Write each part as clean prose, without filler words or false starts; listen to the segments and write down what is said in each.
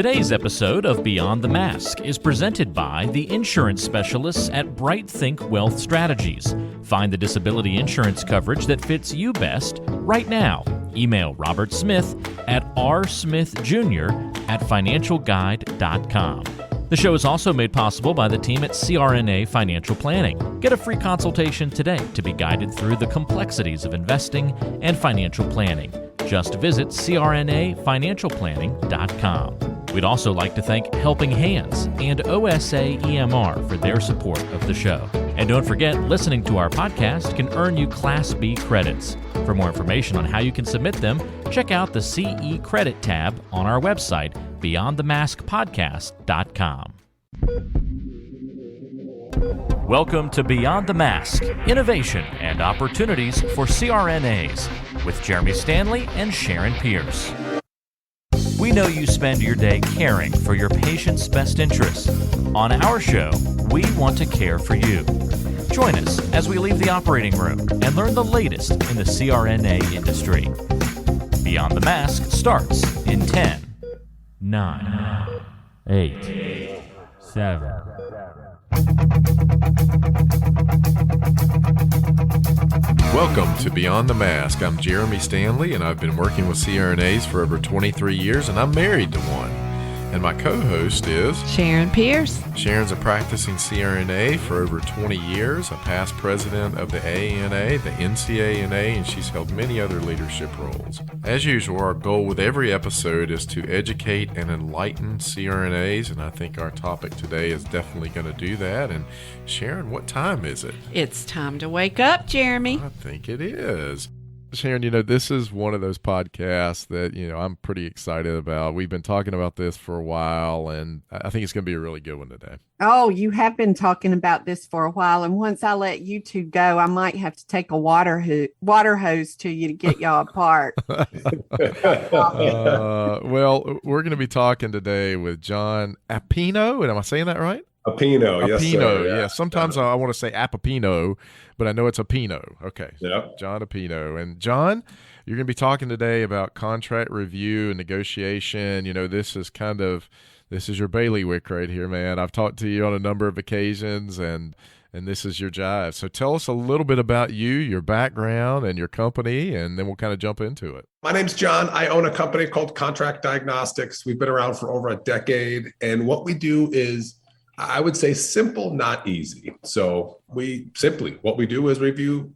Today's episode of Beyond the Mask is presented by the insurance specialists at Bright Think Wealth Strategies. Find the disability insurance coverage that fits you best right now. Email Robert Smith at rsmithjr@financialguide.com. The show is also made possible by the team at CRNA Financial Planning. Get a free consultation today to be guided through the complexities of investing and financial planning. Just visit crnafinancialplanning.com. We'd also like to thank Helping Hands and OSA EMR for their support of the show. And don't forget, listening to our podcast can earn you Class B credits. For more information on how you can submit them, check out the CE Credit tab on our website, beyondthemaskpodcast.com. Welcome to Beyond the Mask, Innovation and Opportunities for CRNAs, with Jeremy Stanley and Sharon Pierce. We know you spend your day caring for your patient's best interests. On our show, we want to care for you. Join us as we leave the operating room and learn the latest in the CRNA industry. Beyond the Mask starts in 10, 9, 8, 7. Welcome to Beyond the Mask. I'm Jeremy Stanley, and I've been working with CRNAs for over 23 years, and I'm married to one. And my co-host is Sharon Pierce. Sharon's a practicing CRNA for over 20 years, a past president of the AANA, the NCANA, and she's held many other leadership roles. As usual, our goal with every episode is to educate and enlighten CRNAs, and I think our topic today is definitely going to do that. And Sharon, what time is it? It's time to wake up, Jeremy. I think it is. Sharon, this is one of those podcasts that, I'm pretty excited about. We've been talking about this for a while, and I think it's going to be a really good one today. Oh, you have been talking about this for a while, and once I let you two go, I might have to take a water hose to you to get y'all apart. Well, we're going to be talking today with Jon Appino, and am I saying that right? Appino, yes, sir. Yeah. Sometimes I want to say Appino, but I know it's Appino. Okay. Yep. Jon Appino. And Jon, you're going to be talking today about contract review and negotiation. This is your bailiwick right here, man. I've talked to you on a number of occasions, and this is your jive. So tell us a little bit about you, your background, and your company, and then we'll kind of jump into it. My name's Jon. I own a company called Contract Diagnostics. We've been around for over a decade, and what we do is, I would say, simple, not easy. So what we do is review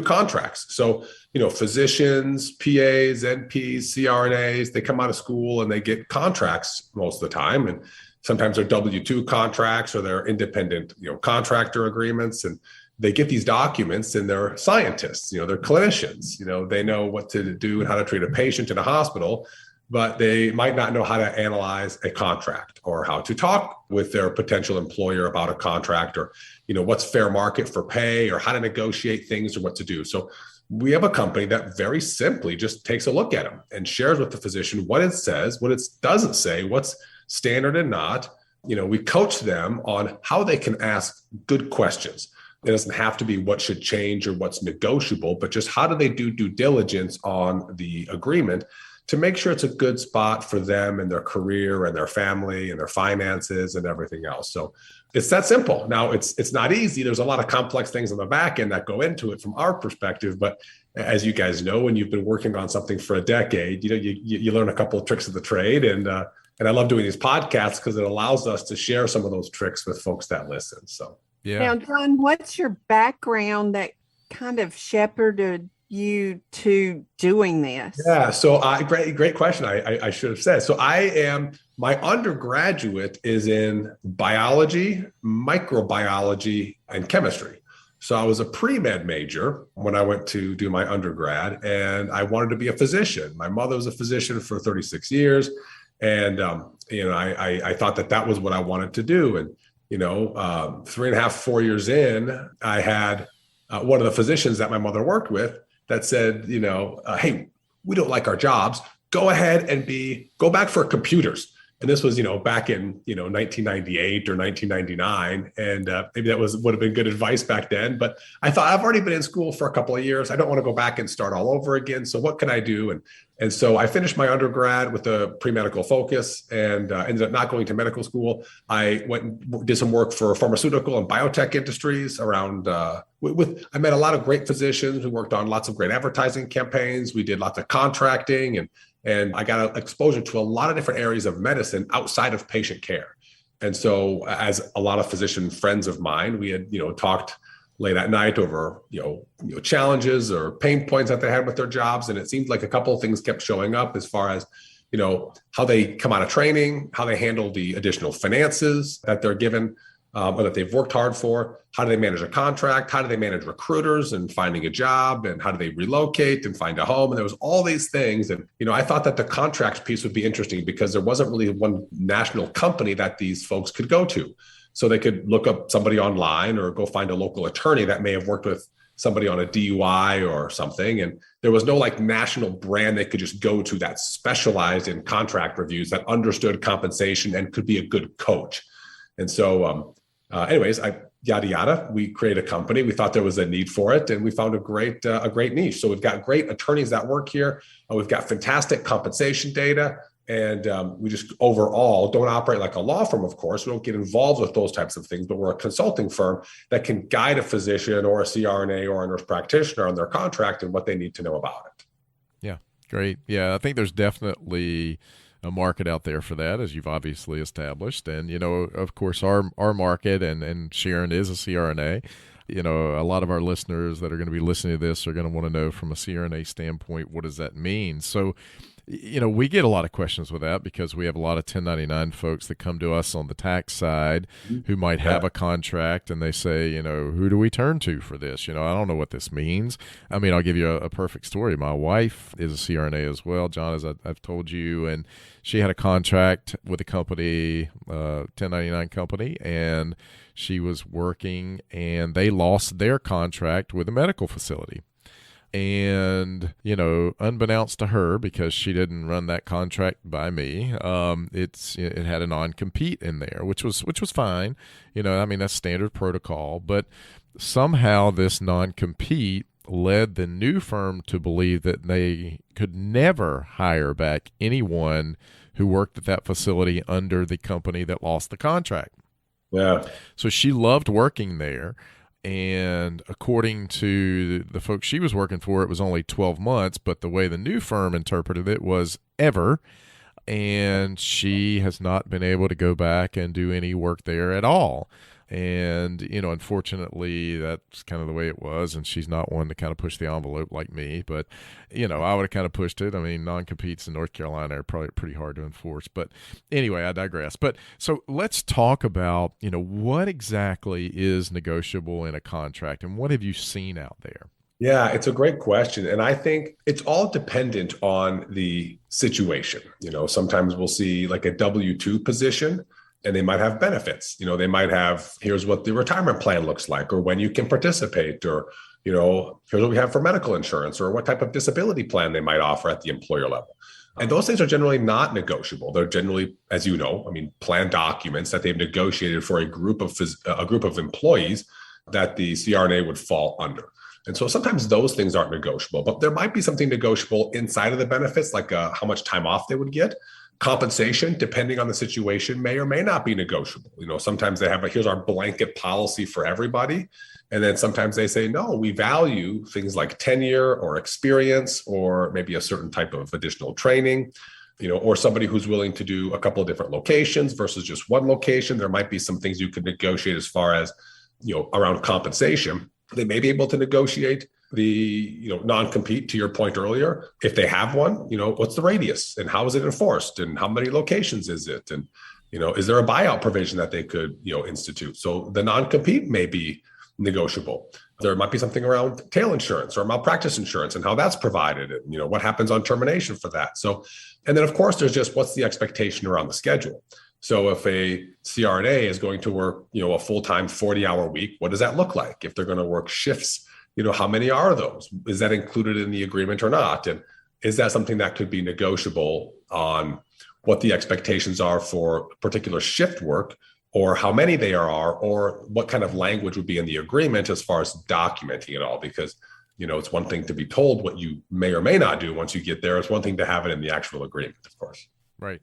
contracts. So, physicians, PAs, NPs, CRNAs, they come out of school and they get contracts most of the time. And sometimes they're W-2 contracts or they're independent, contractor agreements. And they get these documents, and they're scientists, they're clinicians, they know what to do and how to treat a patient in a hospital, but they might not know how to analyze a contract or how to talk with their potential employer about a contract, or, what's fair market for pay, or how to negotiate things, or what to do. So we have a company that very simply just takes a look at them and shares with the physician what it says, what it doesn't say, what's standard and not. We coach them on how they can ask good questions. It doesn't have to be what should change or what's negotiable, but just how do they do due diligence on the agreement to make sure it's a good spot for them and their career and their family and their finances and everything else. So it's that simple. Now, it's not easy. There's a lot of complex things on the back end that go into it from our perspective. But as you guys know, when you've been working on something for a decade, you learn a couple of tricks of the trade. And I love doing these podcasts because it allows us to share some of those tricks with folks that listen. So, yeah. Now, Jon, what's your background that kind of shepherded you to doing this? Yeah, so great question. I should have said. So my undergraduate is in biology, microbiology, and chemistry. So I was a pre-med major when I went to do my undergrad, and I wanted to be a physician. My mother was a physician for 36 years. And, I thought that was what I wanted to do. And, 3.5, 4 years in, I had one of the physicians that my mother worked with that said, hey, we don't like our jobs. Go ahead and go back for computers. And this was, back in, 1998 or 1999. And maybe that would have been good advice back then. But I thought, I've already been in school for a couple of years. I don't want to go back and start all over again. So what can I do? And so I finished my undergrad with a pre-medical focus and ended up not going to medical school. I went and did some work for pharmaceutical and biotech industries around I met a lot of great physicians. We worked on lots of great advertising campaigns. We did lots of contracting and I got exposure to a lot of different areas of medicine outside of patient care. And so as a lot of physician friends of mine, we had, talked late at night over, challenges or pain points that they had with their jobs. And it seemed like a couple of things kept showing up as far as, how they come out of training, how they handle the additional finances that they're given, or that they've worked hard for. How do they manage a contract? How do they manage recruiters and finding a job? And how do they relocate and find a home? And there was all these things. And, I thought that the contracts piece would be interesting because there wasn't really one national company that these folks could go to. So they could look up somebody online or go find a local attorney that may have worked with somebody on a DUI or something. And there was no national brand they could just go to that specialized in contract reviews, that understood compensation and could be a good coach. And so anyways, yada, yada, we created a company. We thought there was a need for it and we found a great niche. So we've got great attorneys that work here. We've got fantastic compensation data. And we just overall don't operate like a law firm, of course. We don't get involved with those types of things, but we're a consulting firm that can guide a physician or a CRNA or a nurse practitioner on their contract and what they need to know about it. Yeah, great. Yeah, I think there's definitely a market out there for that, as you've obviously established. And, of course, our market, and Sharon is a CRNA. A lot of our listeners that are going to be listening to this are going to want to know from a CRNA standpoint, what does that mean? So, we get a lot of questions with that because we have a lot of 1099 folks that come to us on the tax side who might have a contract and they say, who do we turn to for this? I don't know what this means. I mean, I'll give you a perfect story. My wife is a CRNA as well, John, as I've told you, and she had a contract with a company, 1099 company, and she was working and they lost their contract with a medical facility. And, unbeknownst to her, because she didn't run that contract by me, it had a non-compete in there, which was fine. That's standard protocol. But somehow this non-compete led the new firm to believe that they could never hire back anyone who worked at that facility under the company that lost the contract. Yeah. So she loved working there. And according to the folks she was working for, it was only 12 months, but the way the new firm interpreted it was ever. And she has not been able to go back and do any work there at all. And, unfortunately, that's kind of the way it was. And she's not one to kind of push the envelope like me. But, I would have kind of pushed it. I mean, non-competes in North Carolina are probably pretty hard to enforce. But anyway, I digress. But so let's talk about, what exactly is negotiable in a contract and what have you seen out there? Yeah, it's a great question. And I think it's all dependent on the situation. Sometimes we'll see like a W-2 position and they might have benefits. They might have, here's what the retirement plan looks like, or when you can participate, or, here's what we have for medical insurance, or what type of disability plan they might offer at the employer level. And those things are generally not negotiable. They're generally, as you know, plan documents that they've negotiated for a group of employees that the CRNA would fall under. And so sometimes those things aren't negotiable, but there might be something negotiable inside of the benefits, like how much time off they would get. Compensation, depending on the situation, may or may not be negotiable. Sometimes they have here's our blanket policy for everybody. And then sometimes they say, no, we value things like tenure or experience, or maybe a certain type of additional training, or somebody who's willing to do a couple of different locations versus just one location. There might be some things you could negotiate as far as, around compensation. They may be able to negotiate the non-compete, to your point earlier. If they have one, what's the radius and how is it enforced and how many locations is it? And, is there a buyout provision that they could, institute? So the non-compete may be negotiable. There might be something around tail insurance or malpractice insurance and how that's provided and, what happens on termination for that. So, and then of course, there's just what's the expectation around the schedule. So if a CRNA is going to work, a full-time 40-hour week, what does that look like? If they're going to work shifts, how many are those? Is that included in the agreement or not? And is that something that could be negotiable on what the expectations are for particular shift work, or how many they are, or what kind of language would be in the agreement as far as documenting it all. Because, it's one thing to be told what you may or may not do once you get there. It's one thing to have it in the actual agreement, of course. Right.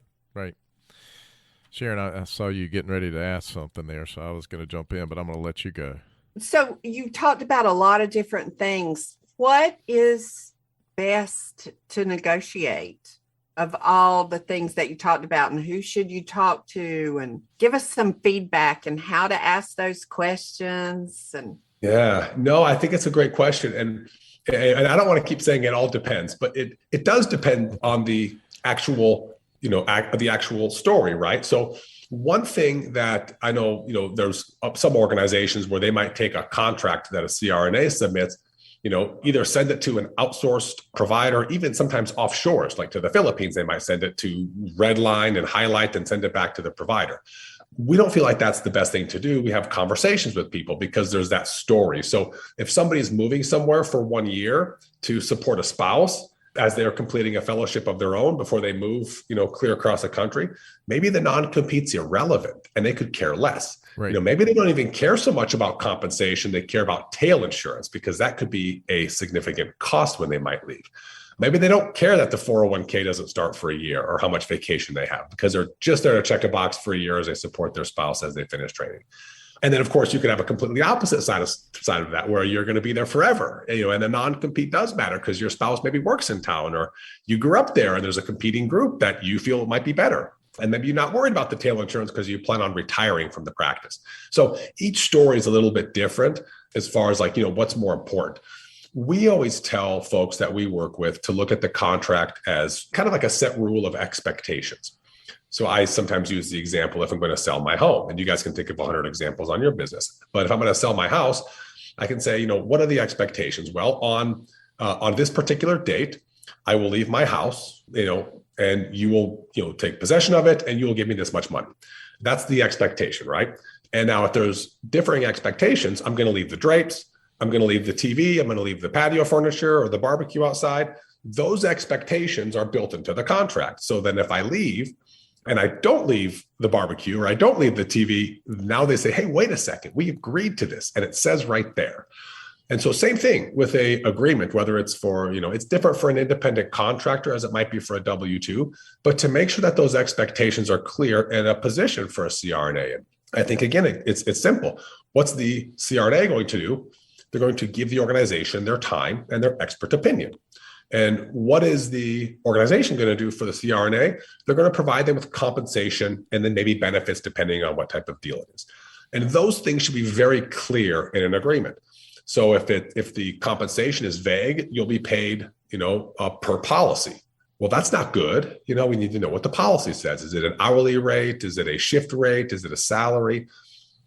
Sharon, I saw you getting ready to ask something there, so I was going to jump in, but I'm going to let you go. So you talked about a lot of different things. What is best to negotiate of all the things that you talked about, and who should you talk to, and give us some feedback and how to ask those questions? And I think it's a great question. And I don't want to keep saying it all depends, but it does depend on the actual the actual story, right? So one thing that I know, there's some organizations where they might take a contract that a CRNA submits, either send it to an outsourced provider, even sometimes offshores, like to the Philippines, they might send it to redline and highlight and send it back to the provider. We don't feel like that's the best thing to do. We have conversations with people because there's that story. So if somebody's moving somewhere for 1 year to support a spouse, as they're completing a fellowship of their own before they move, clear across the country, maybe the non-compete's irrelevant and they could care less. Right. Maybe they don't even care so much about compensation. They care about tail insurance because that could be a significant cost when they might leave. Maybe they don't care that the 401k doesn't start for a year or how much vacation they have because they're just there to check a box for a year as they support their spouse as they finish training. And then, of course, you could have a completely opposite side of that, where you're going to be there forever. And the non-compete does matter because your spouse maybe works in town, or you grew up there and there's a competing group that you feel might be better. And maybe you're not worried about the tail insurance because you plan on retiring from the practice. So each story is a little bit different as far as what's more important. We always tell folks that we work with to look at the contract as kind of like a set rule of expectations. So I sometimes use the example if I'm going to sell my home, and you guys can think of 100 examples on your business. But if I'm going to sell my house, I can say, what are the expectations? Well, on this particular date, I will leave my house, and you will, take possession of it, and you will give me this much money. That's the expectation, right? And now if there's differing expectations, I'm going to leave the drapes, I'm going to leave the TV, I'm going to leave the patio furniture or the barbecue outside. Those expectations are built into the contract. So then if I leave, and I don't leave the barbecue or I don't leave the TV, now they say, hey, wait a second, we agreed to this. And it says right there. And so same thing with a agreement, whether it's for, it's different for an independent contractor as it might be for a W-2, but to make sure that those expectations are clear and a position for a CRNA. And I think, again, it's simple. What's the CRNA going to do? They're going to give the organization their time and their expert opinion. And what is the organization going to do for the CRNA? They're going to provide them with compensation and then maybe benefits depending on what type of deal it is. And those things should be very clear in an agreement. So if the compensation is vague, you'll be paid, per policy. Well, that's not good. We need to know what the policy says. Is it an hourly rate? Is it a shift rate? Is it a salary?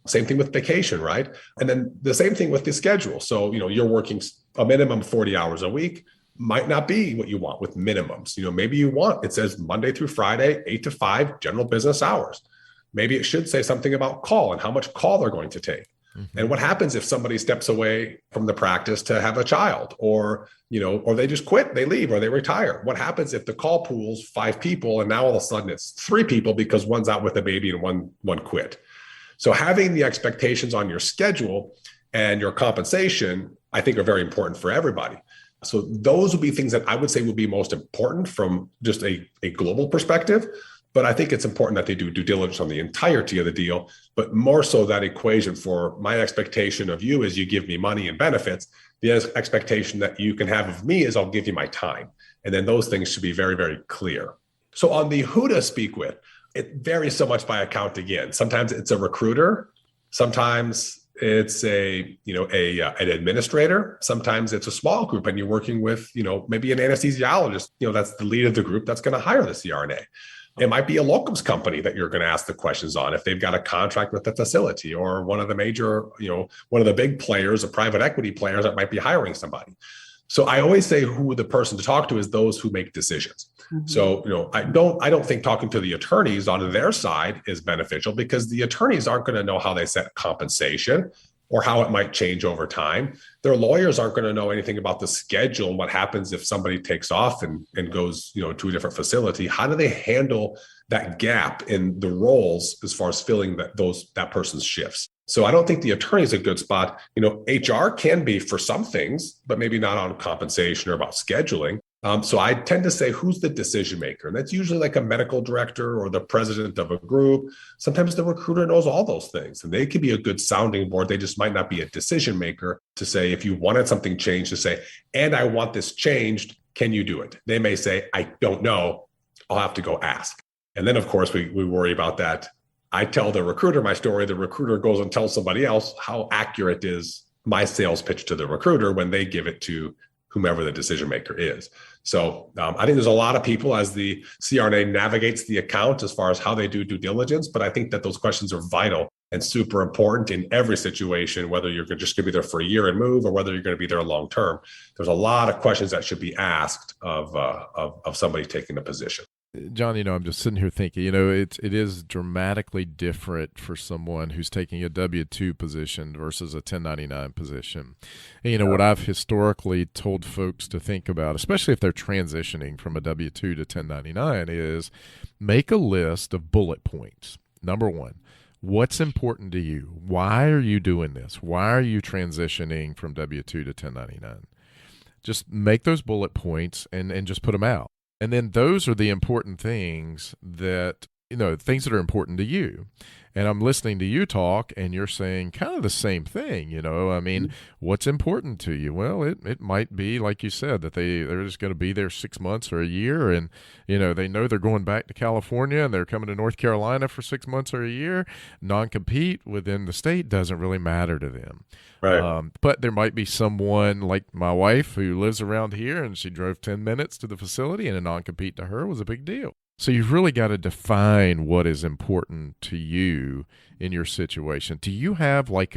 Same thing with vacation, right? And then the same thing with the schedule. So, you're working a minimum 40 hours a week. Might not be what you want with minimums. Maybe you want, it says Monday through Friday, 8 to 5, general business hours. Maybe it should say something about call and how much call they're going to take. Mm-hmm. And what happens if somebody steps away from the practice to have a child, or they just quit, they leave, or they retire? What happens if the call pool's 5 people and now all of a sudden it's 3 people because one's out with a baby and one quit? So having the expectations on your schedule and your compensation, I think, are very important for everybody. So those would be things that I would say would be most important from just a global perspective. But I think it's important that they do due diligence on the entirety of the deal, but more so that equation for my expectation of you is you give me money and benefits. The expectation that you can have of me is I'll give you my time. And then those things should be very, very clear. So on the who to speak with, it varies so much by account again. Sometimes it's a recruiter. Sometimes it's an administrator. Sometimes it's a small group and you're working with, maybe an anesthesiologist, that's the lead of the group that's going to hire the CRNA. It might be a locums company that you're going to ask the questions on if they've got a contract with the facility, or one of the major, one of the big players, a private equity players that might be hiring somebody. So I always say who the person to talk to is those who make decisions. Mm-hmm. So, I don't think talking to the attorneys on their side is beneficial, because the attorneys aren't going to know how they set compensation. or how it might change over time. Their lawyers aren't going to know anything about the schedule and what happens if somebody takes off and goes, to a different facility. How do they handle that gap in the roles as far as filling that person's shifts? So I don't think the attorney is a good spot. HR can be for some things, but maybe not on compensation or about scheduling. So I tend to say, who's the decision maker? And that's usually like a medical director or the president of a group. Sometimes the recruiter knows all those things, and they could be a good sounding board. They just might not be a decision maker to say, if you wanted something changed, to say, and I want this changed, can you do it? They may say, I don't know, I'll have to go ask. And then, of course, we worry about that. I tell the recruiter my story. The recruiter goes and tells somebody else. How accurate is my sales pitch to the recruiter when they give it to whomever the decision maker is? So I think there's a lot of people as the CRNA navigates the account as far as how they do due diligence. But I think that those questions are vital and super important in every situation, whether you're just going to be there for a year and move or whether you're going to be there long term. There's a lot of questions that should be asked of somebody taking a position. Jon, I'm just sitting here thinking, it is dramatically different for someone who's taking a W-2 position versus a 1099 position. And, what I've historically told folks to think about, especially if they're transitioning from a W-2 to 1099, is make a list of bullet points. Number one, what's important to you? Why are you doing this? Why are you transitioning from W-2 to 1099? Just make those bullet points and just put them out. And then those are the important things that, things that are important to you. And I'm listening to you talk and you're saying kind of the same thing, what's important to you? Well, it might be, like you said, that they're just going to be there 6 months or a year. And, they know they're going back to California and they're coming to North Carolina for 6 months or a year. Non-compete within the state doesn't really matter to them. Right. But there might be someone like my wife who lives around here and she drove 10 minutes to the facility and a non-compete to her was a big deal. So you've really got to define what is important to you in your situation. Do you have like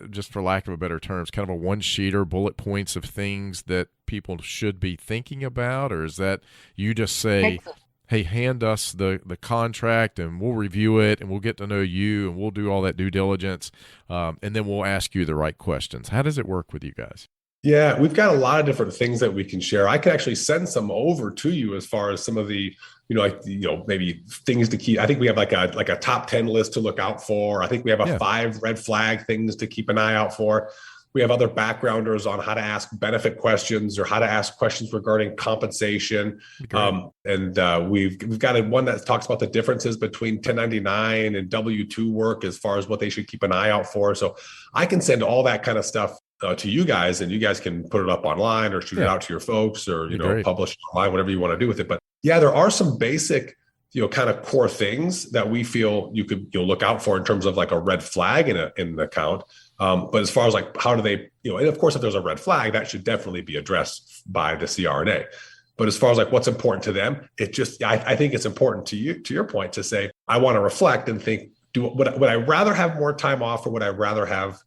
just for lack of a better terms, kind of a one-sheeter, bullet points of things that people should be thinking about? Or is that you just say, hey, hand us the contract and we'll review it and we'll get to know you and we'll do all that due diligence and then we'll ask you the right questions? How does it work with you guys? Yeah, we've got a lot of different things that we can share. I can actually send some over to you as far as some of the, maybe things to keep. I think we have like a top 10 list to look out for. I think we have 5 red flag things to keep an eye out for. We have other backgrounders on how to ask benefit questions or how to ask questions regarding compensation. We've got one that talks about the differences between 1099 and W-2 work as far as what they should keep an eye out for. So I can send all that kind of stuff to you guys, and you guys can put it up online or shoot it out to your folks or, publish it online, whatever you want to do with it. But yeah, there are some basic, kind of core things that we feel you'll look out for in terms of like a red flag in an account. But as far as like, how do they, and of course, if there's a red flag, that should definitely be addressed by the CRNA. But as far as like what's important to them, I think it's important to you, to your point, to say, I want to reflect and think, would I rather have more time off or would I rather have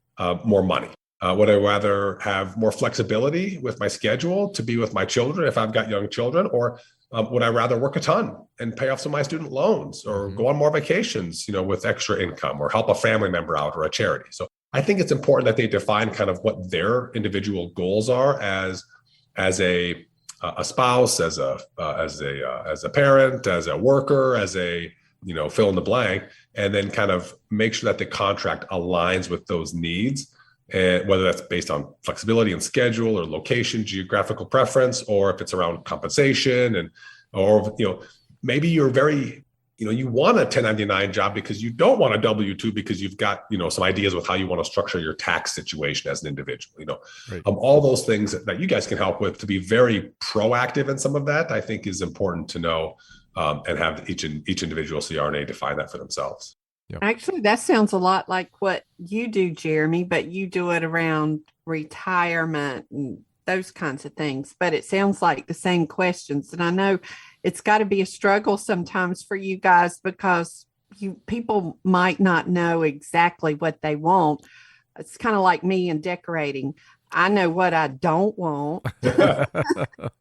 more money? Would I rather have more flexibility with my schedule to be with my children if I've got young children? Or would I rather work a ton and pay off some of my student loans or go on more vacations, with extra income or help a family member out or a charity? So I think it's important that they define kind of what their individual goals are as a spouse, as a parent, as a worker, as a, fill in the blank, and then kind of make sure that the contract aligns with those needs. And whether that's based on flexibility and schedule or location, geographical preference, or if it's around compensation or maybe you're very, you want a 1099 job because you don't want a W-2 because you've got, some ideas with how you want to structure your tax situation as an individual, Right. All those things that you guys can help with to be very proactive in some of that, I think is important to know and have each individual CRNA define that for themselves. Actually, that sounds a lot like what you do, Jeremy, but you do it around retirement and those kinds of things. But it sounds like the same questions. And I know it's got to be a struggle sometimes for you guys because people might not know exactly what they want. It's kind of like me in decorating. I know what I don't want, but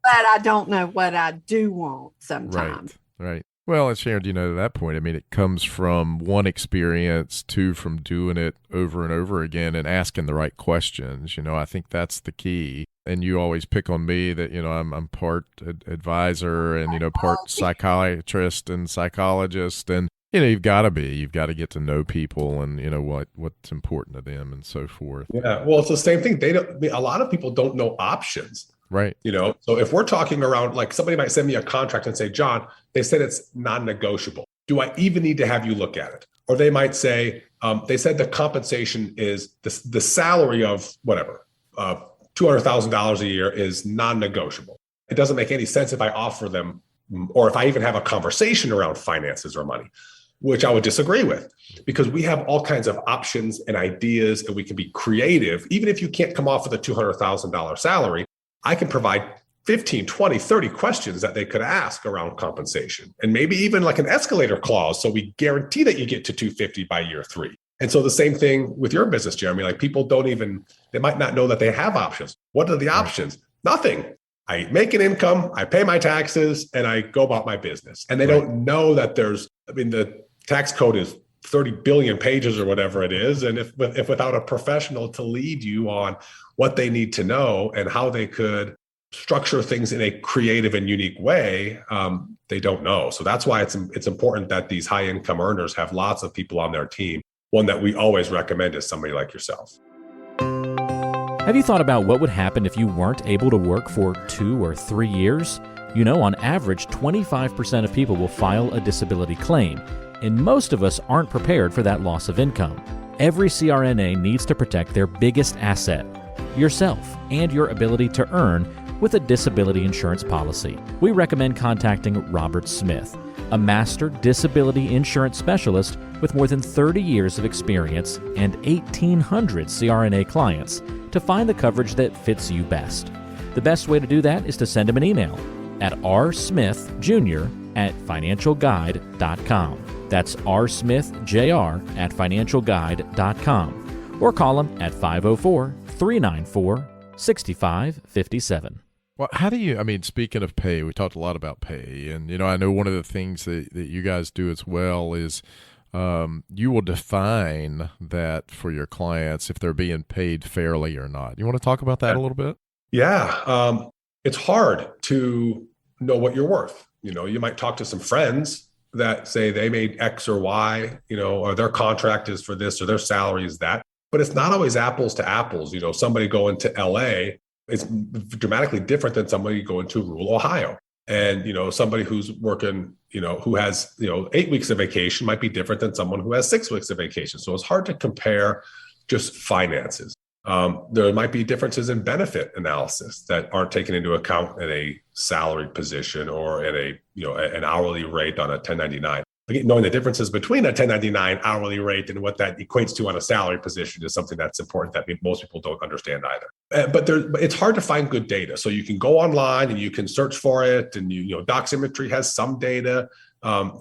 I don't know what I do want sometimes. Right. Well, and Sharon, to that point, I mean, it comes from one experience, two, from doing it over and over again and asking the right questions. I think that's the key. And you always pick on me that, I'm part advisor and, part psychiatrist and psychologist. And, you've got to get to know people and, what's important to them and so forth. Yeah. Well, it's the same thing. A lot of people don't know options. Right. So if we're talking around, like somebody might send me a contract and say, John, they said it's non-negotiable. Do I even need to have you look at it? Or they might say, they said the compensation is the salary of whatever, $200,000 a year is non-negotiable. It doesn't make any sense if I offer them, or if I even have a conversation around finances or money, which I would disagree with, because we have all kinds of options and ideas and we can be creative. Even if you can't come off with a $200,000 salary, I can provide 15, 20, 30 questions that they could ask around compensation, and maybe even like an escalator clause. So we guarantee that you get to 250 by year 3. And so the same thing with your business, Jeremy, like people they might not know that they have options. What are the options? Nothing. I make an income, I pay my taxes, and I go about my business. And they don't know that the tax code is 30 billion pages or whatever it is. And if without a professional to lead you on what they need to know and how they could structure things in a creative and unique way, they don't know. So that's why it's important that these high income earners have lots of people on their team. One that we always recommend is somebody like yourself. Have you thought about what would happen if you weren't able to work for 2 or 3 years? On average, 25% of people will file a disability claim, and most of us aren't prepared for that loss of income. Every CRNA needs to protect their biggest asset, yourself, and your ability to earn with a disability insurance policy. We recommend contacting Robert Smith, a master disability insurance specialist with more than 30 years of experience and 1,800 CRNA clients, to find the coverage that fits you best. The best way to do that is to send him an email at rsmithjr@financialguide.com. That's rsmithjr@financialguide.com. Or call him at 504-394-6557. Well, how do you, speaking of pay, we talked a lot about pay. And, I know one of the things that you guys do as well is you will define that for your clients if they're being paid fairly or not. You want to talk about that a little bit? Yeah. It's hard to know what you're worth. You might talk to some friends that say they made X or Y, or their contract is for this or their salary is that, but it's not always apples to apples. Somebody going to LA is dramatically different than somebody going to rural Ohio. And, somebody who's working, who has, 8 weeks of vacation might be different than someone who has 6 weeks of vacation. So it's hard to compare just finances. There might be differences in benefit analysis that aren't taken into account in a salaried position or at an hourly rate on a 1099. Again, knowing the differences between a 1099 hourly rate and what that equates to on a salary position is something that's important that most people don't understand either. But it's hard to find good data. So you can go online and you can search for it, and Doximetry has some data.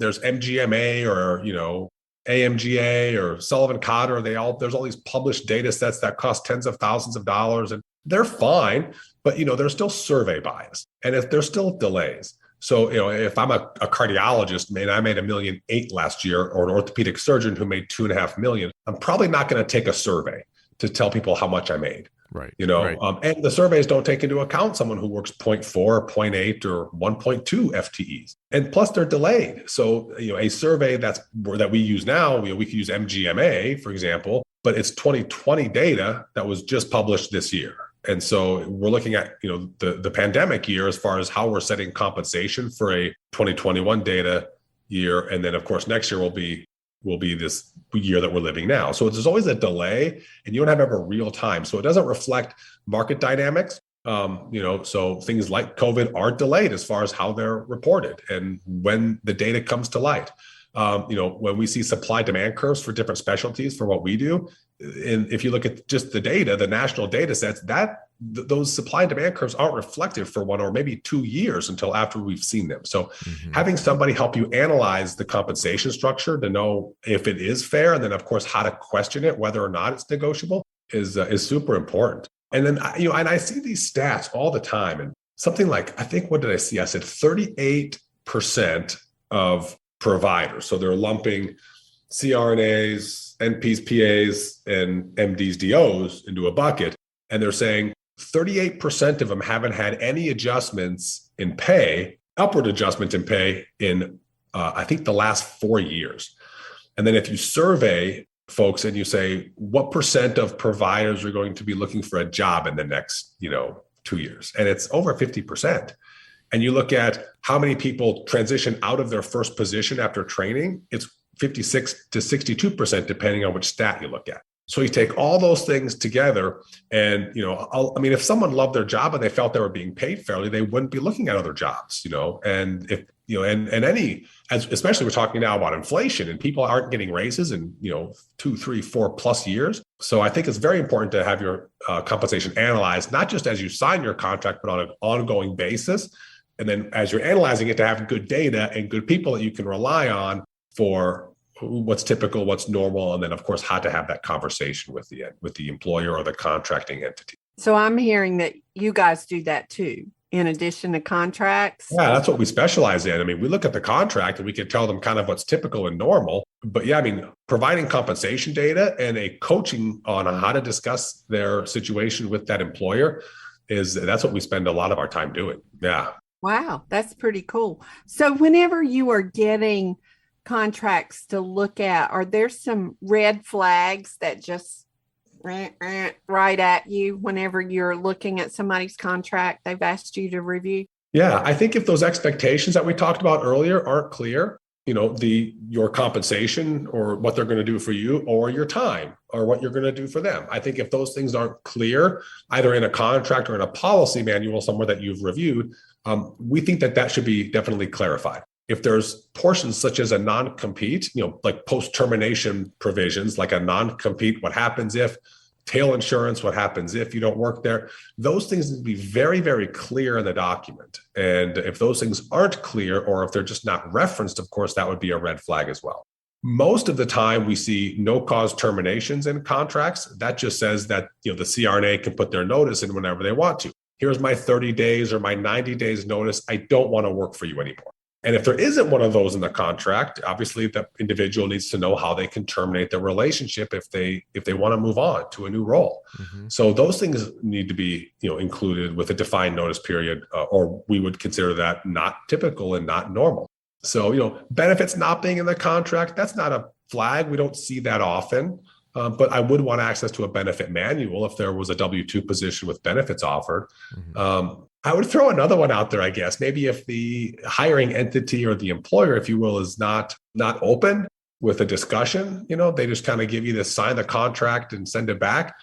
There's MGMA or AMGA or Sullivan Cotter. There's all these published data sets that cost tens of thousands of dollars, and they're fine, but there's still survey bias, and if there's still delays. So, if I'm a cardiologist, I made $1.8 million last year, or an orthopedic surgeon who made $2.5 million, I'm probably not going to take a survey to tell people how much I made. Right. Right. And the surveys don't take into account someone who works 0.4, 0.8, or 1.2 FTEs. And plus they're delayed. So, a survey that we use now, we could use MGMA, for example, but it's 2020 data that was just published this year. And so we're looking at, the pandemic year as far as how we're setting compensation for a 2021 data year. And then of course, next year will be this year that we're living now. So there's always a delay, and you don't have ever real time. So it doesn't reflect market dynamics. So things like COVID are delayed as far as how they're reported and when the data comes to light. When we see supply demand curves for different specialties for what we do, and if you look at just the data, the national data sets, those supply and demand curves aren't reflective for 1 or maybe 2 years until after we've seen them. So having somebody help you analyze the compensation structure to know if it is fair, and then of course how to question it, whether or not it's negotiable, is super important. And then and I see these stats all the time, and something like, I think, what did I see? I said 38% of providers. So they're lumping CRNAs, NPs, PAs, and MDs, DOs into a bucket. And they're saying 38% of them haven't had any adjustments in pay, upward adjustment in pay in, I think, the last 4 years. And then if you survey folks and you say, what percent of providers are going to be looking for a job in the next, 2 years? And it's over 50%. And you look at how many people transition out of their first position after training, it's 56 to 62%, depending on which stat you look at. So you take all those things together and, if someone loved their job and they felt they were being paid fairly, they wouldn't be looking at other jobs, and if, especially we're talking now about inflation and people aren't getting raises in, 2, 3, 4 plus years. So I think it's very important to have your compensation analyzed, not just as you sign your contract, but on an ongoing basis. And then as you're analyzing it, to have good data and good people that you can rely on for what's typical, what's normal, and then of course how to have that conversation with the employer or the contracting entity. So I'm hearing that you guys do that too, in addition to contracts. Yeah, that's what we specialize in. We look at the contract and we can tell them kind of what's typical and normal. But yeah, providing compensation data and a coaching on how to discuss their situation with that employer that's what we spend a lot of our time doing. Yeah. Wow, that's pretty cool. So whenever you are getting contracts to look at, are there some red flags that just right at you whenever you're looking at somebody's contract they've asked you to review? Yeah, I think if those expectations that we talked about earlier aren't clear, your compensation or what they're going to do for you, or your time or what you're going to do for them. I think if those things aren't clear, either in a contract or in a policy manual somewhere that you've reviewed, we think that should be definitely clarified. If there's portions such as a non-compete, like post-termination provisions, like a non-compete, what happens if, tail insurance, what happens if you don't work there, those things need to be very, very clear in the document. And if those things aren't clear, or if they're just not referenced, of course, that would be a red flag as well. Most of the time we see no cause terminations in contracts. That just says that, the CRNA can put their notice in whenever they want to. Here's my 30 days or my 90 days notice. I don't want to work for you anymore. And if there isn't one of those in the contract, obviously the individual needs to know how they can terminate their relationship if they want to move on to a new role. Mm-hmm. So those things need to be, included with a defined notice period, or we would consider that not typical and not normal. So, benefits not being in the contract, that's not a flag. We don't see that often. But I would want access to a benefit manual if there was a W-2 position with benefits offered. Mm-hmm. I would throw another one out there, I guess. Maybe if the hiring entity or the employer, if you will, is not open with a discussion, they just kind of give you this, sign the contract and send it back.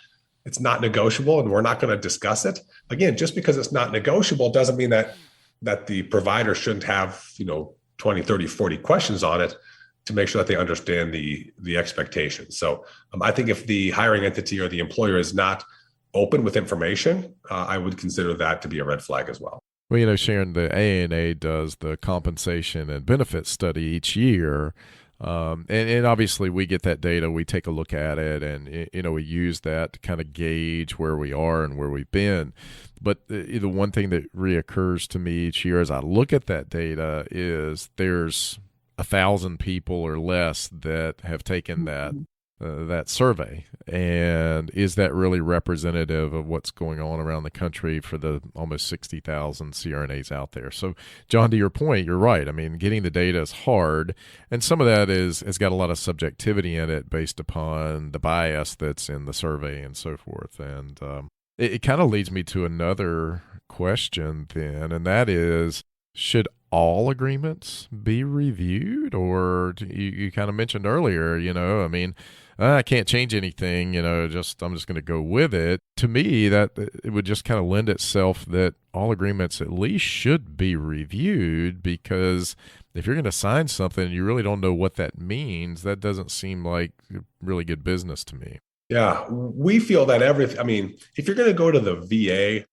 It's not negotiable and we're not going to discuss it. Again, just because it's not negotiable doesn't mean that the provider shouldn't have, 20, 30, 40 questions on it to make sure that they understand the expectations. So I think if the hiring entity or the employer is not open with information, I would consider that to be a red flag as well. Well, Sharon, the AANA does the compensation and benefits study each year. And obviously we get that data, we take a look at it, and, we use that to kind of gauge where we are and where we've been. But the one thing that reoccurs to me each year as I look at that data is there's 1,000 people or less that have taken that survey. And is that really representative of what's going on around the country for the almost 60,000 CRNAs out there? So, John, to your point, you're right. Getting the data is hard. And some of that has got a lot of subjectivity in it based upon the bias that's in the survey and so forth. And it kind of leads me to another question then, and that is, should all agreements be reviewed? Or you kind of mentioned earlier, I can't change anything, I'm just going to go with it. To me, that it would just kind of lend itself that all agreements at least should be reviewed, because if you're going to sign something and you really don't know what that means, that doesn't seem like really good business to me. Yeah, we feel that if you're going to go to the VA,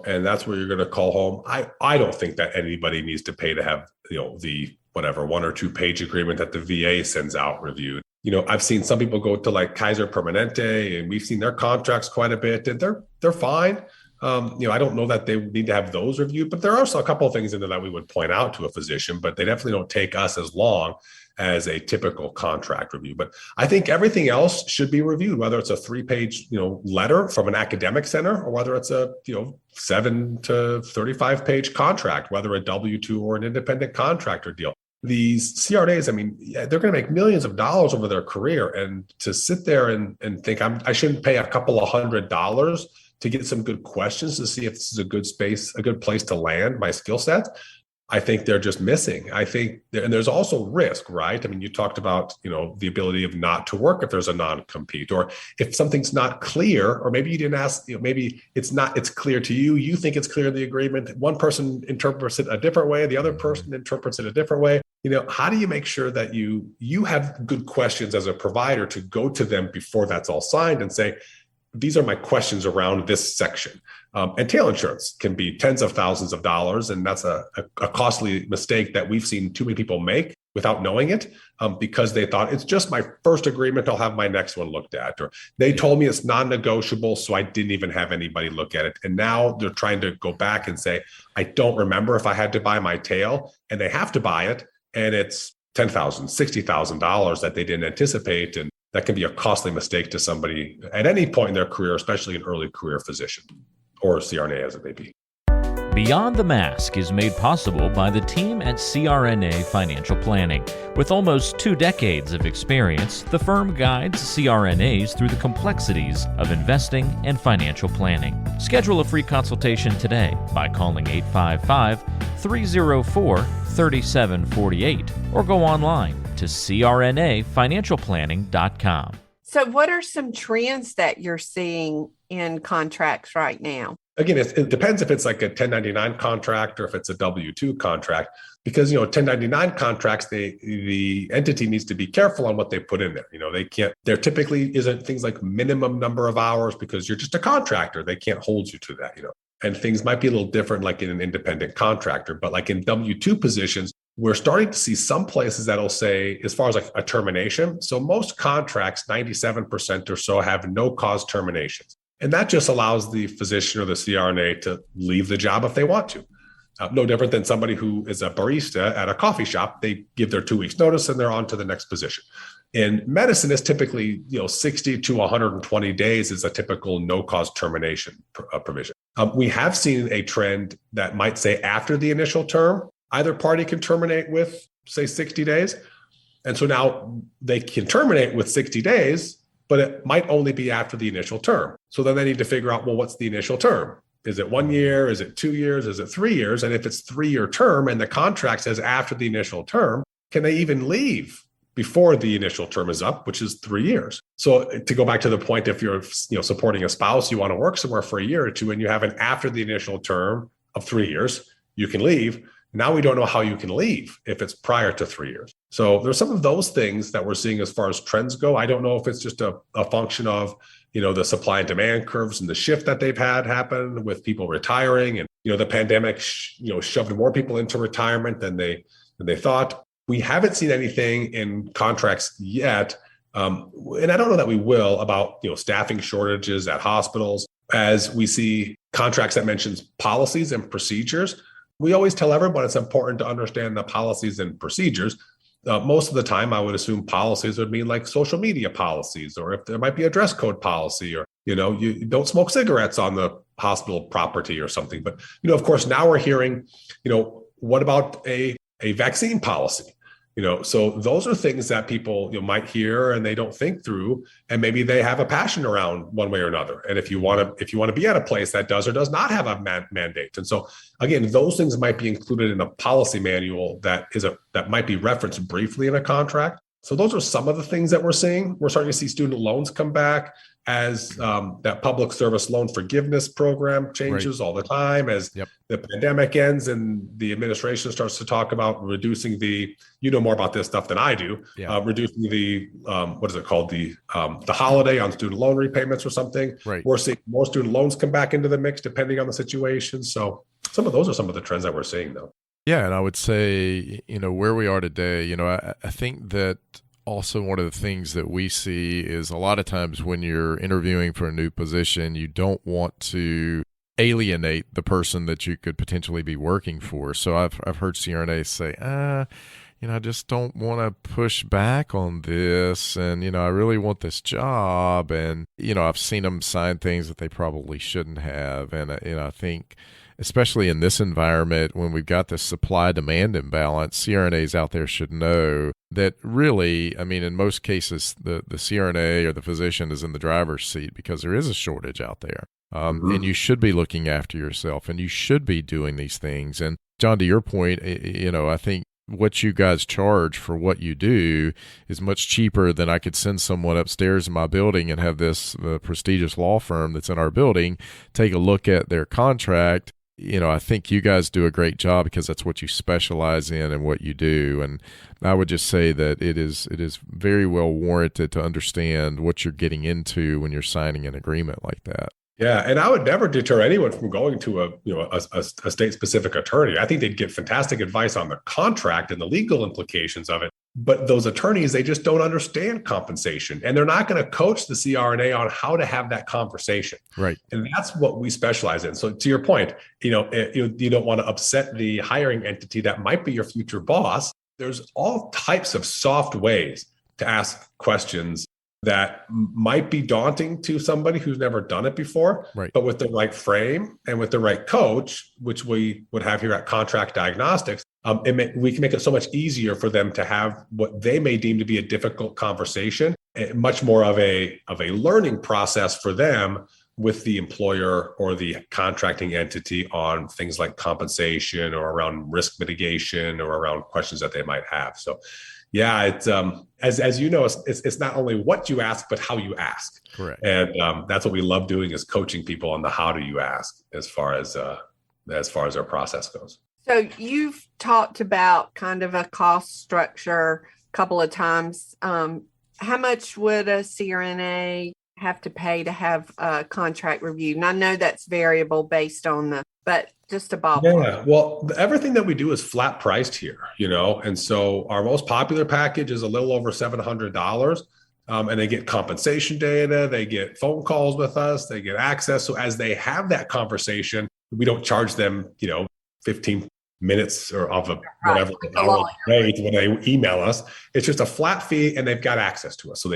and that's where you're going to call home, I don't think that anybody needs to pay to have, the whatever 1 or 2 page agreement that the VA sends out reviewed. I've seen some people go to like Kaiser Permanente, and we've seen their contracts quite a bit, and they're fine. I don't know that they need to have those reviewed, but there are also a couple of things in there that we would point out to a physician, but they definitely don't take us as long as a typical contract review. But I think everything else should be reviewed, whether it's a 3-page, letter from an academic center, or whether it's a, 7 to 35-page contract, whether a W-2 or an independent contractor deal. These CRNAs, they're going to make millions of dollars over their career. And to sit there and think I shouldn't pay a couple of $100 to get some good questions to see if this is a good place to land my skill set, I think they're just missing. I think, and there's also risk, right? You talked about, the ability of not to work if there's a non-compete, or if something's not clear, or maybe you didn't ask, maybe it's clear to you, you think it's clear in the agreement. One person interprets it a different way, the other person interprets it a different way. How do you make sure that you have good questions as a provider to go to them before that's all signed and say, these are my questions around this section. And tail insurance can be tens of thousands of dollars. And that's a costly mistake that we've seen too many people make without knowing it, because they thought it's just my first agreement, I'll have my next one looked at. Or they told me it's non-negotiable, so I didn't even have anybody look at it. And now they're trying to go back and say, I don't remember if I had to buy my tail, and they have to buy it. And it's $10,000, $60,000 that they didn't anticipate. And that can be a costly mistake to somebody at any point in their career, especially an early career physician or CRNA as it may be. Beyond the Mask is made possible by the team at CRNA Financial Planning. With almost 2 decades of experience, the firm guides CRNAs through the complexities of investing and financial planning. Schedule a free consultation today by calling 855-304-3748 or go online to crnafinancialplanning.com. So what are some trends that you're seeing in contracts right now? Again, it depends if it's like a 1099 contract or if it's a W-2 contract, because 1099 contracts, the entity needs to be careful on what they put in there. There typically isn't things like minimum number of hours, because you're just a contractor. They can't hold you to that. And things might be a little different like in an independent contractor, but like in W-2 positions, we're starting to see some places that'll say, as far as like a termination. So most contracts, 97% or so, have no cause terminations. And that just allows the physician or the CRNA to leave the job if they want to. No different than somebody who is a barista at a coffee shop. They give their 2 weeks notice and they're on to the next position. In medicine, is typically 60 to 120 days is a typical no cause termination provision. We have seen a trend that might say after the initial term, either party can terminate with, say, 60 days. And so now they can terminate with 60 days, but it might only be after the initial term. So then they need to figure out, well, what's the initial term? Is it 1 year? Is it 2 years? Is it 3 years? And if it's 3-year term and the contract says after the initial term, can they even leave before the initial term is up, which is 3 years? So to go back to the point, if you're supporting a spouse, you want to work somewhere for a year or two, and you have an after the initial term of 3 years, you can leave. Now we don't know how you can leave if it's prior to 3 years. So there's some of those things that we're seeing as far as trends go. I don't know if it's just a function of, the supply and demand curves and the shift that they've had happen with people retiring, and, the pandemic, shoved more people into retirement than they thought. We haven't seen anything in contracts yet. And I don't know that we will about, staffing shortages at hospitals. As we see contracts that mentions policies and procedures, we always tell everyone it's important to understand the policies and procedures. Most of the time, I would assume policies would mean like social media policies, or if there might be a dress code policy, or, you don't smoke cigarettes on the hospital property or something. But, of course, now we're hearing, what about a vaccine policy? So those are things that people might hear and they don't think through, and maybe they have a passion around one way or another. And if you want to be at a place that does or does not have a mandate, and so again, those things might be included in a policy manual that might be referenced briefly in a contract. So those are some of the things that we're seeing. We're starting to see student loans come back as that public service loan forgiveness program changes all the time as the pandemic ends and the administration starts to talk about reducing more about this stuff than I do, reducing the, what is it called? The holiday on student loan repayments or something. Right. We're seeing more student loans come back into the mix depending on the situation. So some of those are some of the trends that we're seeing though. Yeah. And I would say, where we are today, I think that also one of the things that we see is a lot of times when you're interviewing for a new position, you don't want to alienate the person that you could potentially be working for. So I've heard CRNAs say, I just don't want to push back on this. And, I really want this job. And, I've seen them sign things that they probably shouldn't have. And, I think, especially in this environment, when we've got this supply-demand imbalance, CRNAs out there should know that really, in most cases, the CRNA or the physician is in the driver's seat because there is a shortage out there. And you should be looking after yourself, and you should be doing these things. And Jon, to your point, I think what you guys charge for what you do is much cheaper than I could send someone upstairs in my building and have this prestigious law firm that's in our building take a look at their contract. I think you guys do a great job because that's what you specialize in and what you do. And I would just say that it is very well warranted to understand what you're getting into when you're signing an agreement like that. Yeah, and I would never deter anyone from going to a state-specific attorney. I think they'd get fantastic advice on the contract and the legal implications of it. But those attorneys, they just don't understand compensation, and they're not going to coach the CRNA on how to have that conversation. Right. And that's what we specialize in. So to your point, you don't want to upset the hiring entity that might be your future boss. There's all types of soft ways to ask questions that might be daunting to somebody who's never done it before, right. But with the right frame and with the right coach, which we would have here at Contract Diagnostics, we can make it so much easier for them to have what they may deem to be a difficult conversation, much more of a learning process for them with the employer or the contracting entity on things like compensation or around risk mitigation or around questions that they might have. So yeah, it's as you know, it's not only what you ask, but how you ask. Correct. And that's what we love doing, is coaching people on the how do you ask as far as our process goes. So you've talked about kind of a cost structure a couple of times. How much would a CRNA have to pay to have a contract reviewed? And I know that's variable based on but just a ballpark. Yeah, well, everything that we do is flat priced here, and so our most popular package is a little over $700. And they get compensation data, they get phone calls with us, they get access. So as they have that conversation, we don't charge them, 15 minutes or of a whatever hourly rate when they email us. It's just a flat fee, and they've got access to us. So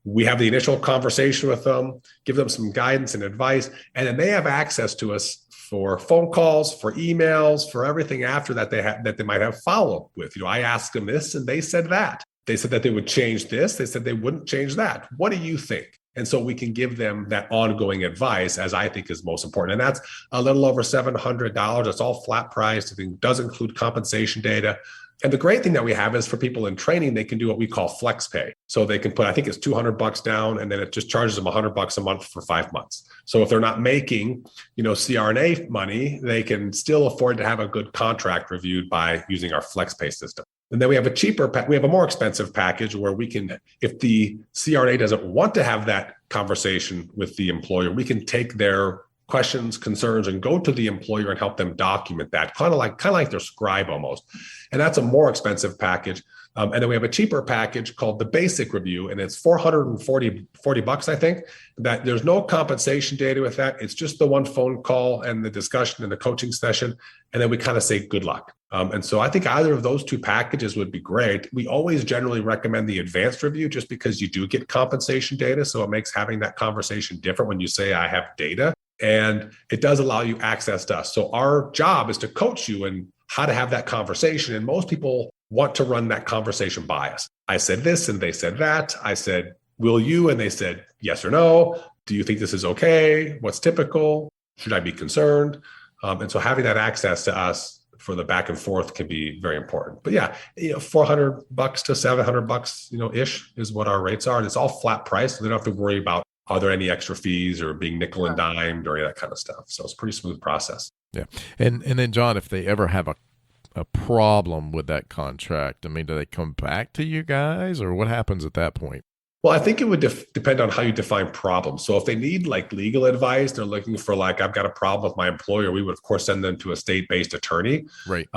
we have the initial conversation with them, give them some guidance and advice, and then they have access to us for phone calls, for emails, for everything after that they might have follow-up with. I asked them this and they said that. They said that they would change this. They said they wouldn't change that. What do you think? And so we can give them that ongoing advice, as I think is most important. And that's a little over $700. It's all flat priced. It does include compensation data. And the great thing that we have is for people in training, they can do what we call flex pay. So they can put, I think it's $200 down, and then it just charges them $100 a month for 5 months. So if they're not making, CRNA money, they can still afford to have a good contract reviewed by using our flex pay system. And then we have a more expensive package where we can, if the CRNA doesn't want to have that conversation with the employer, we can take their questions, concerns, and go to the employer and help them document that, kind of like their scribe almost. And that's a more expensive package. And then we have a cheaper package called the basic review, and it's $440, I think. That there's no compensation data with that. It's just the one phone call and the discussion and the coaching session. And then we kind of say good luck. And so I think either of those two packages would be great. We always generally recommend the advanced review just because you do get compensation data. So it makes having that conversation different when you say I have data. And it does allow you access to us. So our job is to coach you in how to have that conversation. And most people want to run that conversation by us. I said this and they said that. I said, will you? And they said, yes or no. Do you think this is okay? What's typical? Should I be concerned? And so having that access to us for the back and forth can be very important. But yeah, $400 to $700, ish is what our rates are. And it's all flat price. So they don't have to worry about, are there any extra fees or being nickel and dimed or any of that kind of stuff. So it's a pretty smooth process. Yeah. And then Jon, if they ever have a problem with that contract, do they come back to you guys, or what happens at that point? Well, I think it would depend on how you define problem. So if they need legal advice, they're looking for I've got a problem with my employer, we would of course send them to a state-based attorney. Right.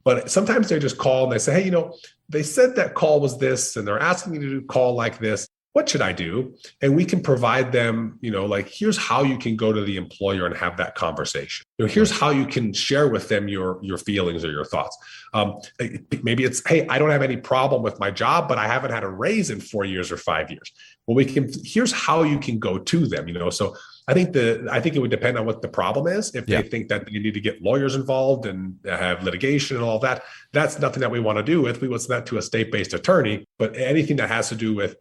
But sometimes they just call and they say, hey, they said that call was this, and they're asking you to do call like this. what should I do? And we can provide them, like, here's how you can go to the employer and have that conversation. Here's how you can share with them your feelings or your thoughts. Maybe it's, hey, I don't have any problem with my job, but I haven't had a raise in 4 years or 5 years. Well, here's how you can go to them, So I think it would depend on what the problem is. If they think that you need to get lawyers involved and have litigation and all that, that's nothing that we want to do with. We want that to a state-based attorney. But anything that has to do with,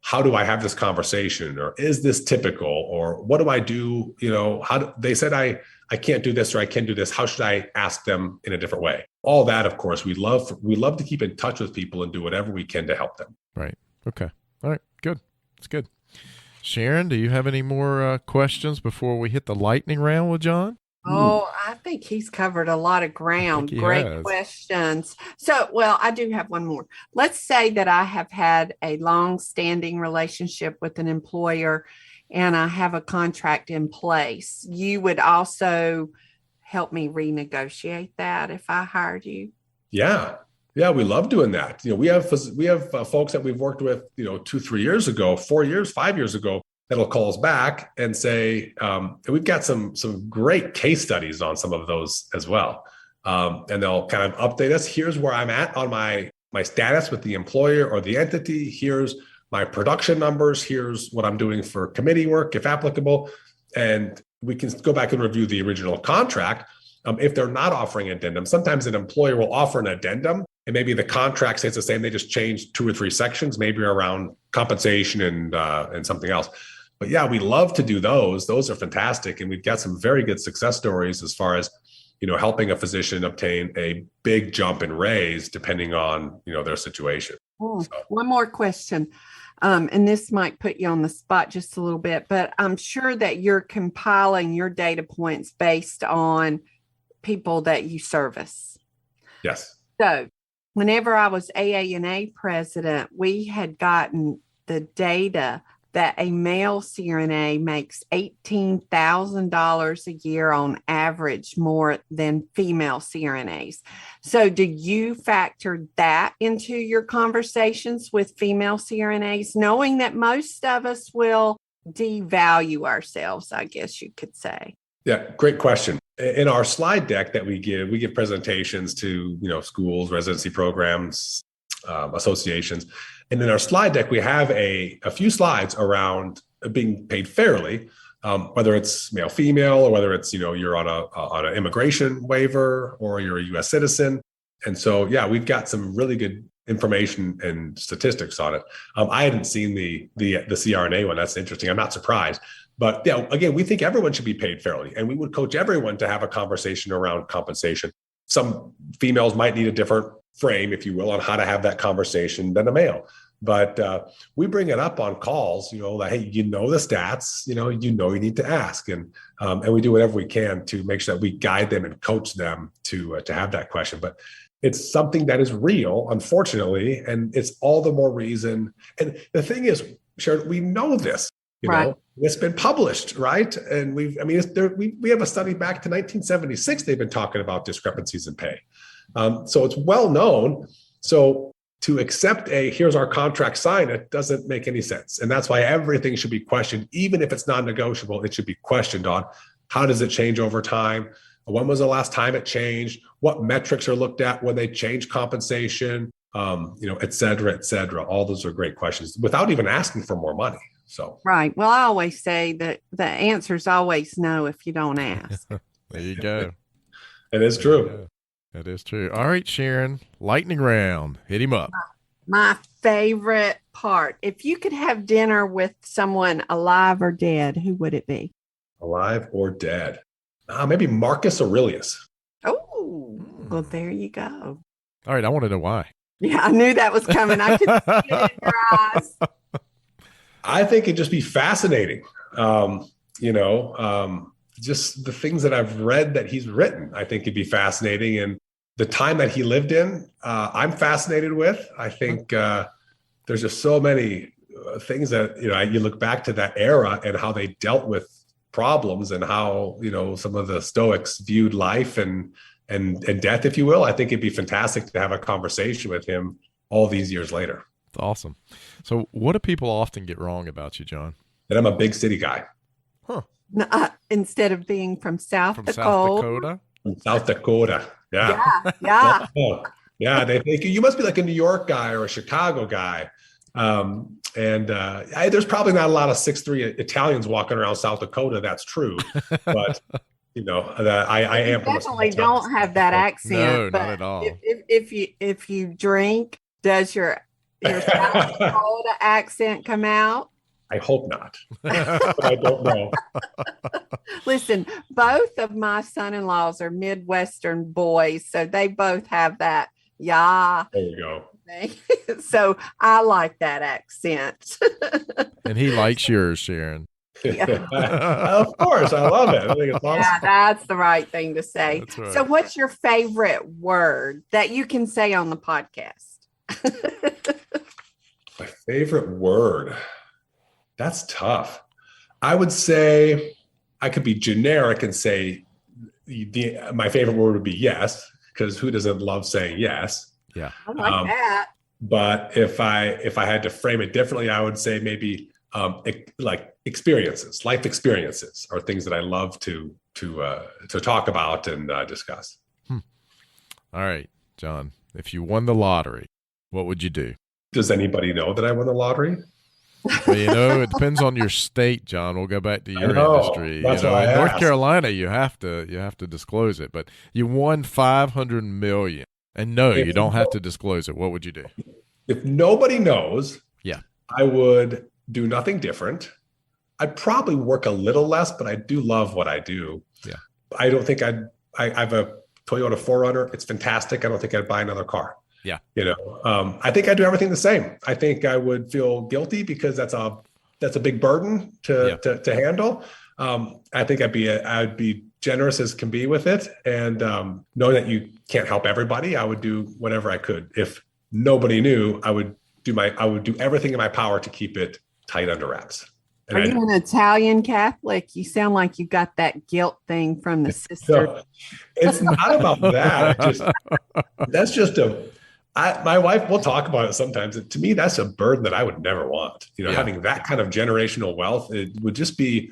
how do I have this conversation, or is this typical, or what do I do? They said I can't do this, or I can do this. How should I ask them in a different way? All that, of course, we love to keep in touch with people and do whatever we can to help them. Right. Okay. All right. Good. That's good. Sharon, do you have any more questions before we hit the lightning round with Jon? Oh, I think he's covered a lot of ground. Great questions. So, well, I do have one more. Let's say that I have had a long-standing relationship with an employer and I have a contract in place. You would also help me renegotiate that if I hired you? Yeah. Yeah, we love doing that. We have folks that we've worked with, 2-3 years ago, 4 years, 5 years ago, that'll call us back and say, and we've got some great case studies on some of those as well. And they'll kind of update us. Here's where I'm at on my status with the employer or the entity. Here's my production numbers. Here's what I'm doing for committee work, if applicable. And we can go back and review the original contract. If they're not offering addendum, sometimes an employer will offer an addendum, and maybe the contract stays the same. They just change 2 or 3 sections, maybe around compensation and something else. But yeah, we love to do those. Those are fantastic. And we've got some very good success stories as far as, helping a physician obtain a big jump in raise depending on, their situation. So. One more question. And this might put you on the spot just a little bit, but I'm sure that you're compiling your data points based on people that you service. Yes. So whenever I was AANA president, we had gotten the data that a male CRNA makes $18,000 a year on average more than female CRNAs. So do you factor that into your conversations with female CRNAs, knowing that most of us will devalue ourselves, I guess you could say? Yeah, great question. In our slide deck that we give presentations to, schools, residency programs, associations. And in our slide deck, we have a few slides around being paid fairly, whether it's male, female, or whether it's, you're on an immigration waiver or you're a U.S. citizen. And so, yeah, we've got some really good information and statistics on it. I hadn't seen the CRNA one. That's interesting. I'm not surprised. But yeah, again, we think everyone should be paid fairly, and we would coach everyone to have a conversation around compensation. Some females might need a different frame, if you will, on how to have that conversation than a male. But we bring it up on calls, that, hey, the stats, you need to ask. And we do whatever we can to make sure that we guide them and coach them to have that question. But it's something that is real, unfortunately, and it's all the more reason. And the thing is, Sharon, we know this. Right. It's been published, right? And we have a study back to 1976. They've been talking about discrepancies in pay. So it's well known. So to accept here's our contract signed, it doesn't make any sense. And that's why everything should be questioned. Even if it's non-negotiable, it should be questioned on how does it change over time? When was the last time it changed? What metrics are looked at when they change compensation? Et cetera, et cetera. All those are great questions without even asking for more money. So right. Well, I always say that the answer is always no if you don't ask. There you go. It is true. That is true. All right, Sharon, lightning round. Hit him up. My favorite part. If you could have dinner with someone alive or dead, who would it be? Alive or dead? Maybe Marcus Aurelius. Oh, well, there you go. All right. I want to know why. Yeah, I knew that was coming. I could see it in your eyes. I think it'd just be fascinating. Just the things that I've read that he's written, I think it'd be fascinating. And the time that he lived in, I'm fascinated with. I think there's just so many things that, you look back to that era and how they dealt with problems and how, some of the Stoics viewed life and death, if you will. I think it'd be fantastic to have a conversation with him all these years later. It's awesome. So what do people often get wrong about you, Jon? That I'm a big city guy. Instead of being from South From Dakota. South Dakota? From South Dakota. Yeah. Yeah. Oh, yeah. They think you must be like a New York guy or a Chicago guy. There's probably not a lot of 6'3" Italians walking around South Dakota. That's true. But, I am. You definitely don't have that accent. No, but not at all. If you drink, does your South Dakota accent come out? I hope not. But I don't know. Listen, both of my son-in-laws are Midwestern boys, so they both have that. Yeah. There you go. So I like that accent. And he likes yours, Sharon. Of course. I love it. I think it's awesome. Yeah, that's the right thing to say. That's right. So what's your favorite word that you can say on the podcast? My favorite word. That's tough. I would say I could be generic and say my favorite word would be yes, because who doesn't love saying yes? Yeah. I like that. But if I had to frame it differently, I would say maybe like experiences, life experiences are things that I love to talk about and discuss. All right, Jon, if you won the lottery, what would you do? Does anybody know that I won the lottery? Well, it depends on your state, Jon. We'll go back to your industry. That's why I in North asked. Carolina, you have to disclose it, but you won $500 million. And no, you don't have to disclose it. What would you do? If nobody knows, Yeah. I would do nothing different. I'd probably work a little less, but I do love what I do. Yeah. I don't think I have a Toyota 4Runner. It's fantastic. I don't think I'd buy another car. Yeah. I think I'd do everything the same. I think I would feel guilty because that's a big burden to handle. I think I'd be generous as can be with it. And knowing that you can't help everybody, I would do whatever I could. If nobody knew, I would do everything in my power to keep it tight under wraps. And Are you an Italian Catholic? You sound like you got that guilt thing from the sister. So, it's not about that. My wife, we'll talk about it sometimes. To me, that's a burden that I would never want. Having that kind of generational wealth, it would just be,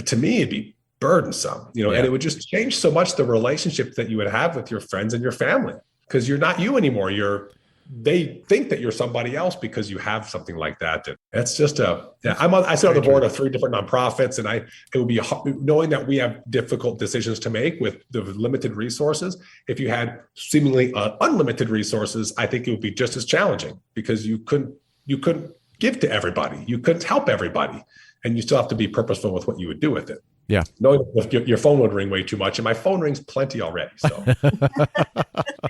to me, it'd be burdensome, and it would just change so much the relationship that you would have with your friends and your family, because you're not you anymore. They think that you're somebody else because you have something like that. And it's just I sit on the board of 3 different nonprofits, and it would be knowing that we have difficult decisions to make with the limited resources. If you had seemingly unlimited resources, I think it would be just as challenging, because you couldn't give to everybody. You couldn't help everybody, and you still have to be purposeful with what you would do with it. Yeah. Knowing that your phone would ring way too much, and my phone rings plenty already. So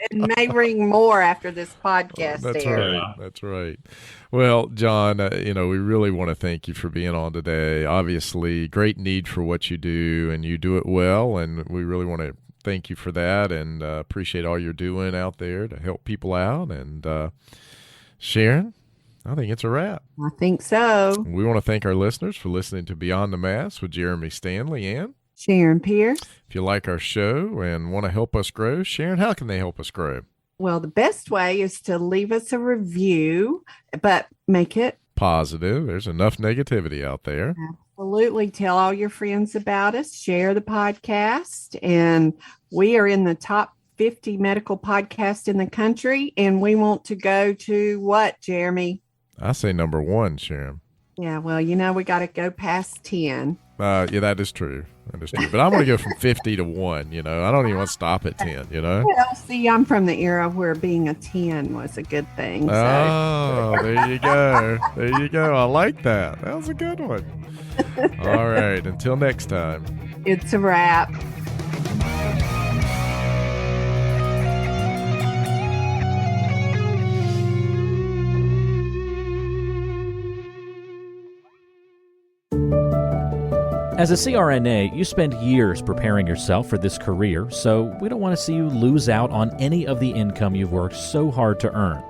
It may ring more after this podcast. That's airs. right. That's right. Well, Jon, we really want to thank you for being on today. Obviously, great need for what you do, and you do it well, and we really want to thank you for that, and appreciate all you're doing out there to help people out. And Sharon, I think it's a wrap. I think so. We want to thank our listeners for listening to Beyond the Mask with Jeremy Stanley and Sharon Pierce. If you like our show and want to help us grow, Sharon, how can they help us grow? Well, the best way is to leave us a review, but make it Positive. There's enough negativity out there. absolutely. Tell all your friends about us. Share the podcast. And we are in the top 50 medical podcasts in the country. And we want to go to what, Jeremy? I say number 1, Sharon. Yeah, well, we got to go past 10. Yeah, that is true. That is true. But I'm going to go from 50 to 1. I don't even want to stop at 10, Well, see, I'm from the era where being a 10 was a good thing. So. Oh, there you go. There you go. I like that. That was a good one. All right. Until next time. It's a wrap. As a CRNA, you spend years preparing yourself for this career, so we don't want to see you lose out on any of the income you've worked so hard to earn.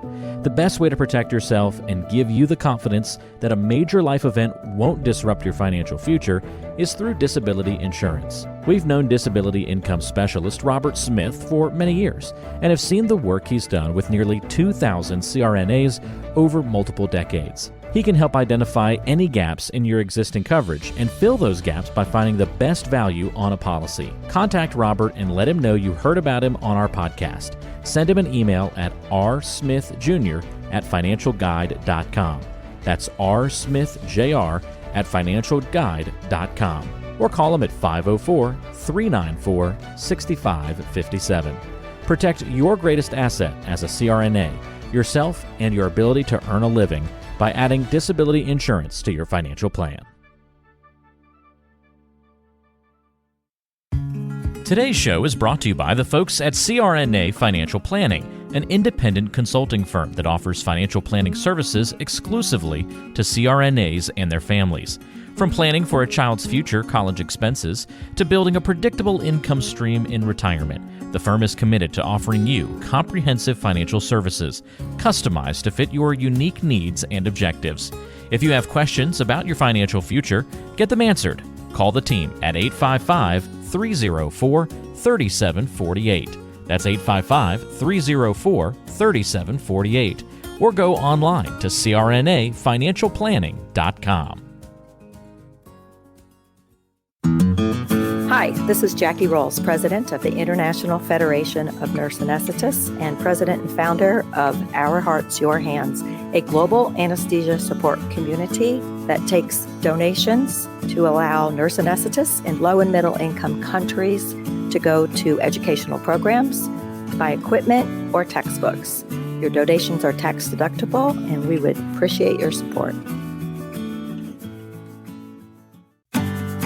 The best way to protect yourself and give you the confidence that a major life event won't disrupt your financial future is through disability insurance. We've known disability income specialist Robert Smith for many years and have seen the work he's done with nearly 2,000 CRNAs over multiple decades. He can help identify any gaps in your existing coverage and fill those gaps by finding the best value on a policy. Contact Robert and let him know you heard about him on our podcast. Send him an email at rsmithjr@financialguide.com. That's rsmithjr@financialguide.com. Or call him at 504-394-6557. Protect your greatest asset as a CRNA, yourself and your ability to earn a living by adding disability insurance to your financial plan. Today's show is brought to you by the folks at CRNA Financial Planning, an independent consulting firm that offers financial planning services exclusively to CRNAs and their families. From planning for a child's future college expenses to building a predictable income stream in retirement, the firm is committed to offering you comprehensive financial services, customized to fit your unique needs and objectives. If you have questions about your financial future, get them answered. Call the team at 855-304-3748. That's 855-304-3748. Or go online to crnafinancialplanning.com. Hi, this is Jackie Rolls, President of the International Federation of Nurse Anesthetists and President and founder of Our Hearts, Your Hands, a global anesthesia support community that takes donations to allow nurse anesthetists in low and middle income countries to go to educational programs, buy equipment, or textbooks. Your donations are tax deductible, and we would appreciate your support.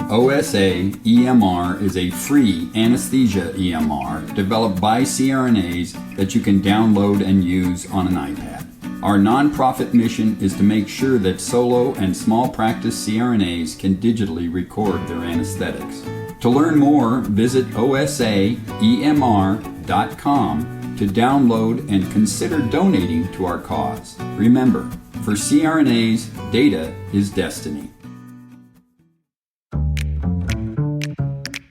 OSA EMR is a free anesthesia EMR developed by CRNAs that you can download and use on an iPad. Our nonprofit mission is to make sure that solo and small practice CRNAs can digitally record their anesthetics. To learn more, visit osaemr.com to download and consider donating to our cause. Remember, for CRNAs, data is destiny.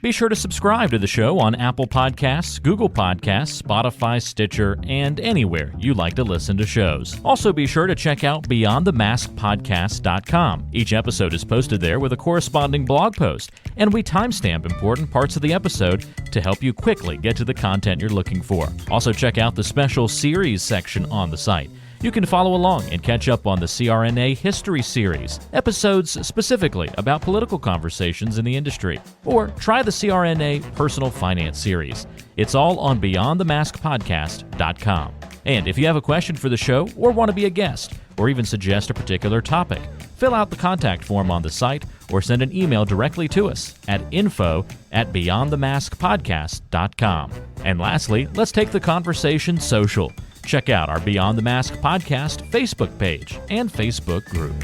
Be sure to subscribe to the show on Apple Podcasts, Google Podcasts, Spotify, Stitcher, and anywhere you like to listen to shows. Also be sure to check out BeyondTheMaskPodcast.com. Each episode is posted there with a corresponding blog post, and we timestamp important parts of the episode to help you quickly get to the content you're looking for. Also check out the special series section on the site. You can follow along and catch up on the CRNA History Series, episodes specifically about political conversations in the industry. Or try the CRNA Personal Finance Series. It's all on BeyondTheMaskPodcast.com. And if you have a question for the show or want to be a guest, or even suggest a particular topic, fill out the contact form on the site or send an email directly to us at info@BeyondTheMaskPodcast.com. And lastly, let's take the conversation social. Check out our Beyond the Mask podcast Facebook page and Facebook group.